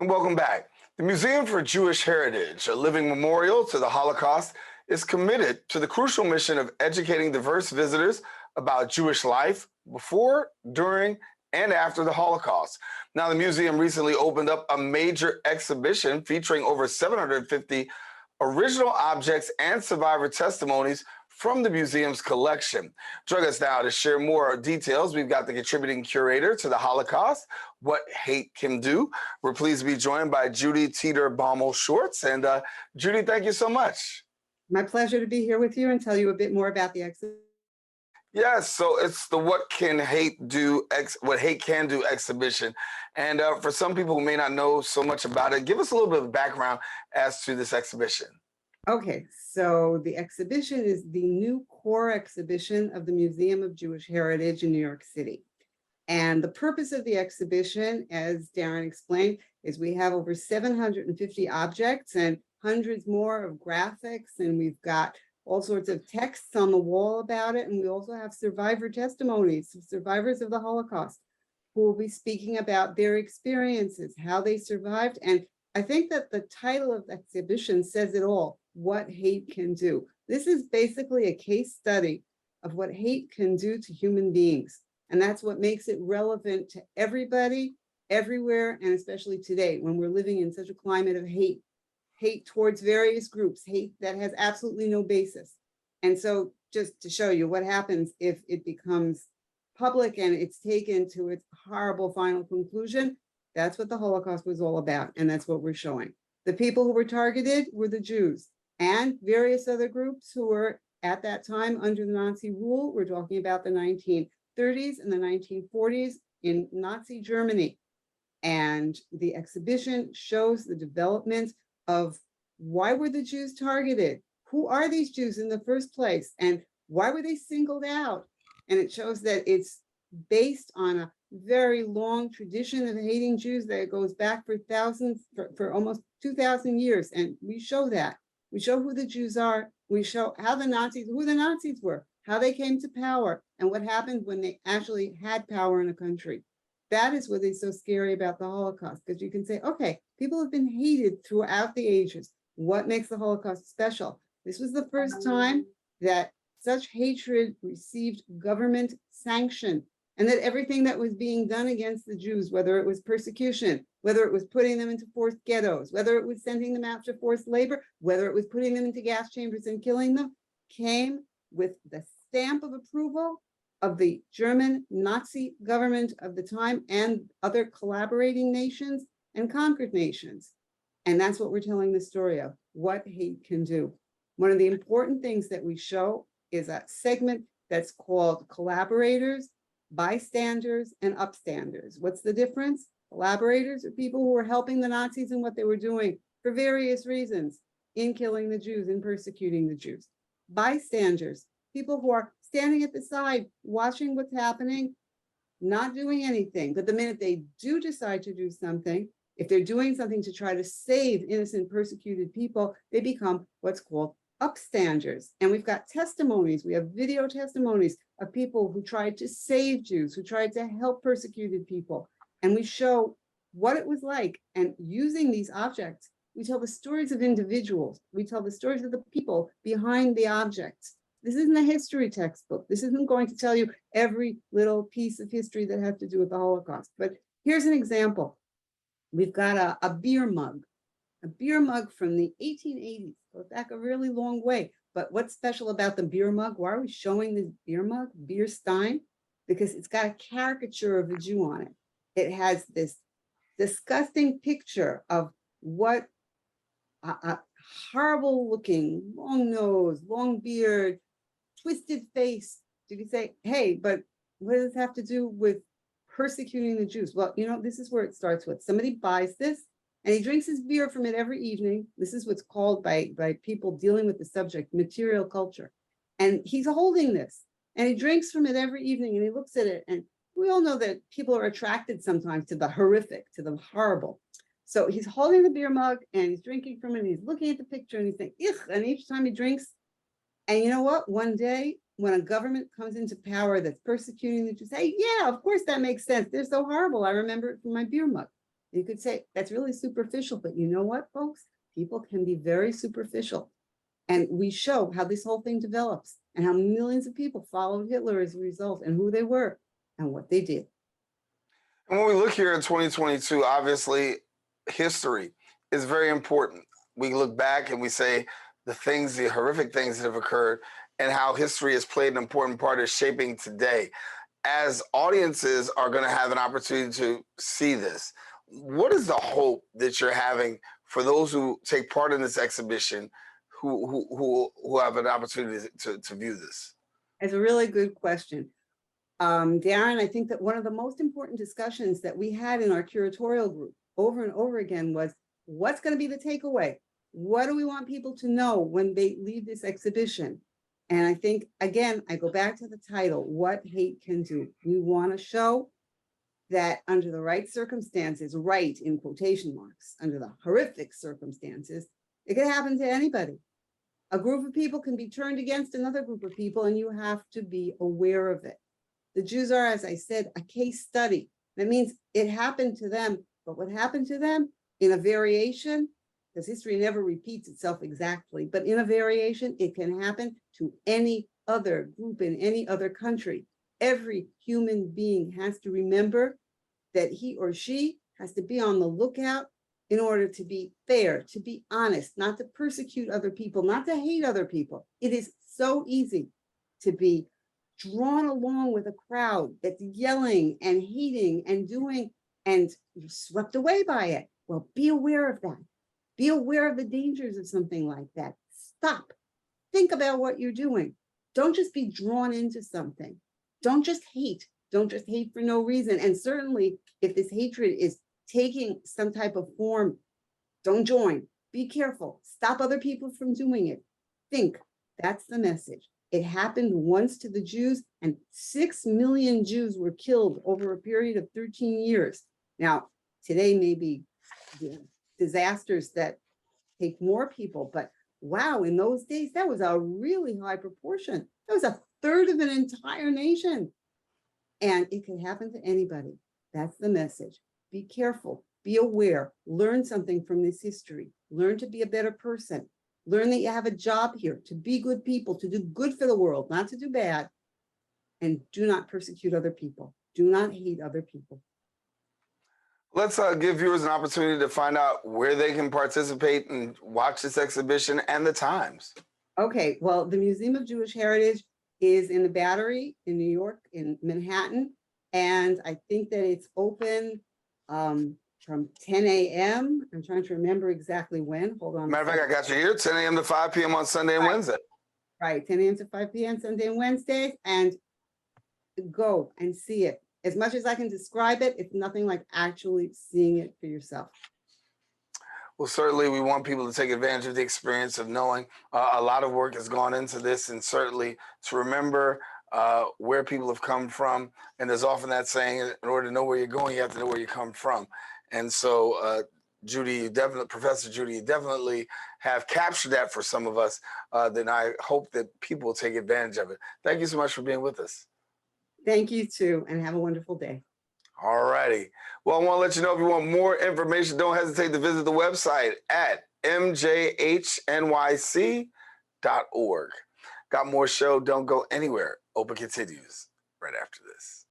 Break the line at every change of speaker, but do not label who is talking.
And welcome back. The Museum for Jewish Heritage, a living memorial to the Holocaust, is committed to the crucial mission of educating diverse visitors about Jewish life before, during, and after the Holocaust. Now, the museum recently opened up a major exhibition featuring over 750 original objects and survivor testimonies from the museum's collection. Join us now to share more details. We've got the contributing curator to the Holocaust, What Hate Can Do. We're pleased to be joined by Judy Tydor Baumel-Schwartz. And Judy, thank you so much.
My pleasure to be here with you and tell you a bit more about the exhibition.
Yes, so it's the What Hate Can Do exhibition. And for some people who may not know so much about it, give us a little bit of background as to this exhibition.
Okay, so the exhibition is the new core exhibition of the Museum of Jewish Heritage in New York City. And the purpose of the exhibition, as Daren explained, is we have over 750 objects and hundreds more of graphics, and we've got all sorts of texts on the wall about it. And we also have survivor testimonies, survivors of the Holocaust, who will be speaking about their experiences, how they survived. And I think that the title of the exhibition says it all, What Hate Can Do. This is basically a case study of what hate can do to human beings. And that's what makes it relevant to everybody, everywhere, and especially today when we're living in such a climate of hate towards various groups, hate that has absolutely no basis. And so just to show you what happens if it becomes public and it's taken to its horrible final conclusion, that's what the Holocaust was all about. And that's what we're showing. The people who were targeted were the Jews and various other groups who were at that time under the Nazi rule. We're talking about the 1930s and the 1940s in Nazi Germany. And the exhibition shows the development of why were the Jews targeted? Who are these Jews in the first place? And why were they singled out? And it shows that it's based on a very long tradition of hating Jews that goes back for almost 2,000 years. And we show that. We show who the Jews are. We show who the Nazis were, how they came to power, and what happened when they actually had power in a country. That is what is so scary about the Holocaust, because you can say, okay, people have been hated throughout the ages. What makes the Holocaust special? This was the first time that such hatred received government sanction, and that everything that was being done against the Jews, whether it was persecution, whether it was putting them into forced ghettos, whether it was sending them out to forced labor, whether it was putting them into gas chambers and killing them, came with the stamp of approval of the German Nazi government of the time and other collaborating nations and conquered nations. And that's what we're telling the story of, what hate can do. One of the important things that we show is a segment that's called collaborators, bystanders, and upstanders. What's the difference? Collaborators are people who were helping the Nazis in what they were doing for various reasons in killing the Jews and persecuting the Jews. Bystanders, people who are standing at the side, watching what's happening, not doing anything. But the minute they do decide to do something, if they're doing something to try to save innocent persecuted people, they become what's called upstanders. And we've got testimonies, we have video testimonies of people who tried to save Jews, who tried to help persecuted people. And we show what it was like. And using these objects, we tell the stories of individuals. We tell the stories of the people behind the objects. This isn't a history textbook. This isn't going to tell you every little piece of history that has to do with the Holocaust. But here's an example. We've got a beer mug from the 1880s, goes back a really long way. But what's special about the beer mug? Why are we showing this beer mug, beer stein? Because it's got a caricature of a Jew on it. It has this disgusting picture of what a horrible looking, long nose, long beard, twisted face. You could say, hey, but what does this have to do with persecuting the Jews? Well, this is where it starts with. Somebody buys this and he drinks his beer from it every evening. This is what's called by people dealing with the subject, material culture. And he's holding this and he drinks from it every evening and he looks at it. And we all know that people are attracted sometimes to the horrific, to the horrible. So he's holding the beer mug and he's drinking from it and he's looking at the picture and he's saying, "Ugh," and each time he drinks. And you know what? One day when a government comes into power that's persecuting the Jews, hey, yeah, of course that makes sense. They're so horrible. I remember it from my beer mug. You could say that's really superficial, but you know what, folks? People can be very superficial. And we show how this whole thing develops and how millions of people followed Hitler as a result and who they were and what they did.
And when we look here in 2022, obviously history is very important. We look back and we say the things, the horrific things that have occurred, and how history has played an important part in shaping today. As audiences are going to have an opportunity to see this, what is the hope that you're having for those who take part in this exhibition, who have an opportunity to view this?
It's a really good question. Darren, I think that one of the most important discussions that we had in our curatorial group over and over again was, what's going to be the takeaway? What do we want people to know when they leave this exhibition? And I think, again, I go back to the title, What Hate Can Do. We want to show that under the right circumstances, right in quotation marks, under the horrific circumstances, it can happen to anybody. A group of people can be turned against another group of people, and you have to be aware of it. The Jews are, as I said, a case study. That means it happened to them, but what happened to them in a variation, because history never repeats itself exactly, but in a variation, it can happen to any other group in any other country. Every human being has to remember that he or she has to be on the lookout in order to be fair, to be honest, not to persecute other people, not to hate other people. It is so easy to be drawn along with a crowd that's yelling and hating and doing, and you're swept away by it. Well, be aware of that. Be aware of the dangers of something like that. Stop. Think about what you're doing. Don't just be drawn into something. Don't just hate. Don't just hate for no reason. And certainly, if this hatred is taking some type of form, don't join. Be careful. Stop other people from doing it. Think. That's the message. It happened once to the Jews, and 6 million Jews were killed over a period of 13 years. Now, today may be disasters that take more people, but wow, in those days, that was a really high proportion. That was a third of an entire nation. And it can happen to anybody. That's the message. Be careful, be aware, learn something from this history, learn to be a better person, learn that you have a job here, to be good people, to do good for the world, not to do bad, and do not persecute other people. Do not hate other people.
Let's give viewers an opportunity to find out where they can participate and watch this exhibition and the times.
Okay, well, the Museum of Jewish Heritage is in the Battery in New York, in Manhattan, and I think that it's open from 10 a.m. I'm trying to remember exactly when. Hold on.
Matter of fact, I got you here, 10 a.m. to 5 p.m. on Sunday and Wednesday.
Right, 10 a.m. to 5 p.m. Sunday and Wednesdays, and go and see it. As much as I can describe it, it's nothing like actually seeing it for yourself.
Well, certainly we want people to take advantage of the experience of knowing a lot of work has gone into this, and certainly to remember where people have come from. And there's often that saying, in order to know where you're going, you have to know where you come from. And so, Judy, Professor Judy, you definitely have captured that for some of us. Then I hope that people will take advantage of it. Thank you so much for being with us.
Thank you too, and have a wonderful day. All
righty. Well, I want to let you know, if you want more information, don't hesitate to visit the website at mjhnyc.org. Got more show. Don't go anywhere. Open continues right after this.